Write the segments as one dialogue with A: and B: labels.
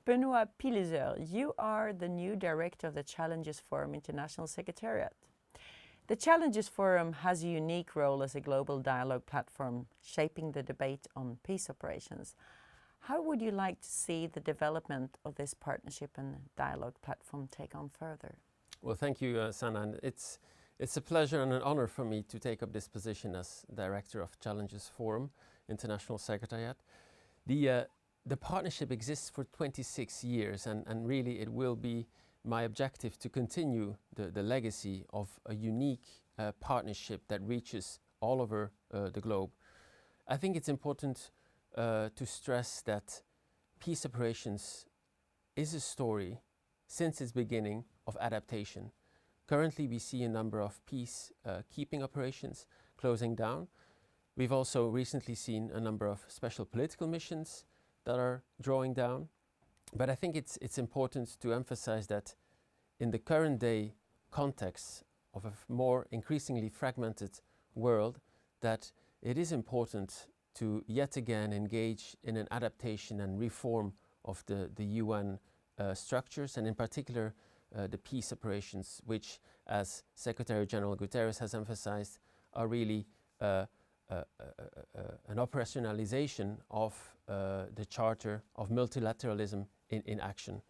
A: Benoît Pylyser, you are the new director of the Challenges Forum International Secretariat. The Challenges Forum has a unique role as a global dialogue platform shaping the debate on peace operations. How would you like to see the development of this partnership and dialogue platform take on further?
B: Well, thank you, Susanna. And it's a pleasure and an honor for me to take up this position as director of Challenges Forum International Secretariat. The partnership exists for 26 years and really it will be my objective to continue the legacy of a unique partnership that reaches all over the globe. I think it's important to stress that peace operations is a story since its beginning of adaptation. Currently we see a number of peace keeping operations closing down. We've also recently seen a number of special political missions that are drawing down. But I think it's important to emphasize that in the current day context of a more increasingly fragmented world, that it is important to yet again engage in an adaptation and reform of the UN structures, and in particular the peace operations, which, as Secretary General Guterres has emphasized, are really an operationalization of the Charter of Multilateralism in action.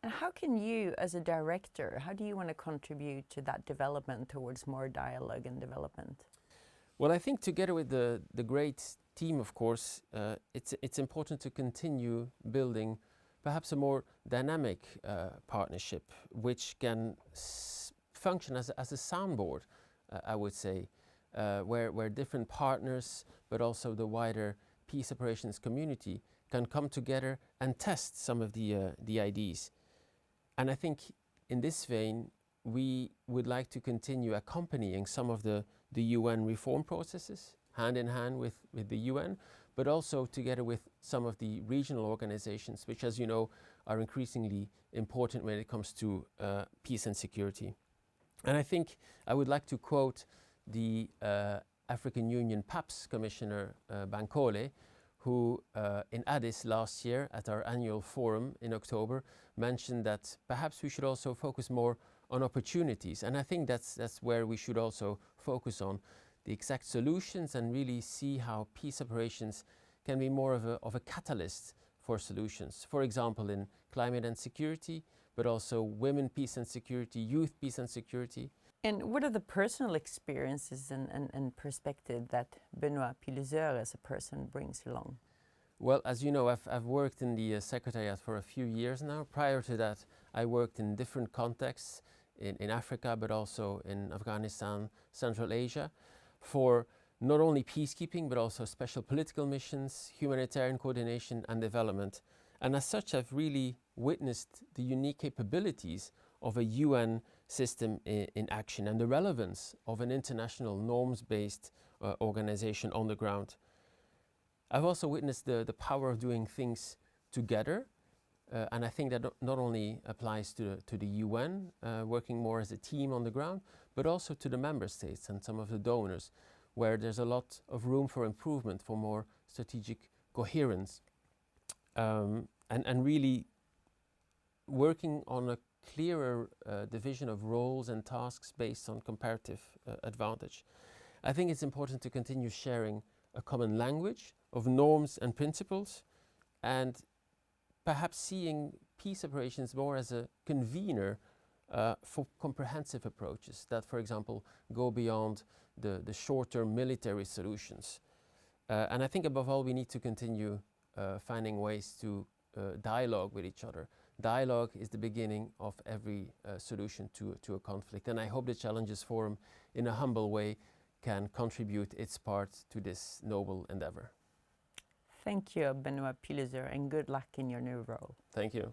A: And how can you, as a director, how do you want to contribute to that development towards more dialogue and development?
B: Well, I think together with the great team, of course, it's important to continue building perhaps a more dynamic partnership, which can function as a soundboard, I would say, where different partners, but also the wider peace operations community can come together and test some of the ideas. And I think in this vein, we would like to continue accompanying some of the UN reform processes, hand in hand with the UN, but also together with some of the regional organizations, which, as you know, are increasingly important when it comes to peace and security. And I think I would like to quote the African Union PAPS Commissioner Bankole, who in Addis last year at our annual forum in October mentioned that perhaps we should also focus more on opportunities. And I think that's where we should also focus on the exact solutions and really see how peace operations can be more of a catalyst for solutions. For example, in climate and security, but also women, peace and security, youth, peace and security.
A: And what are the personal experiences and perspective that Benoît Pylyser as a person brings along?
B: Well, as you know, I've worked in the Secretariat for a few years now. Prior to that, I worked in different contexts in Africa, but also in Afghanistan, Central Asia, for not only peacekeeping, but also special political missions, humanitarian coordination and development. And as such, I've really witnessed the unique capabilities of a UN system in action and the relevance of an international norms-based organization on the ground. I've also witnessed the power of doing things together, and I think that not only applies to the UN, working more as a team on the ground, but also to the member states and some of the donors, where there's a lot of room for improvement, for more strategic coherence, and really working on a clearer division of roles and tasks based on comparative advantage. I think it's important to continue sharing a common language of norms and principles, and perhaps seeing peace operations more as a convener for comprehensive approaches that, for example, go beyond the short-term military solutions. And I think above all we need to continue finding ways to dialogue with each other. Dialogue is the beginning of every solution to a conflict, and I hope the Challenges Forum, in a humble way, can contribute its part to this noble endeavor.
A: Thank you, Benoît Pylyser, and good luck in your new role.
B: Thank you.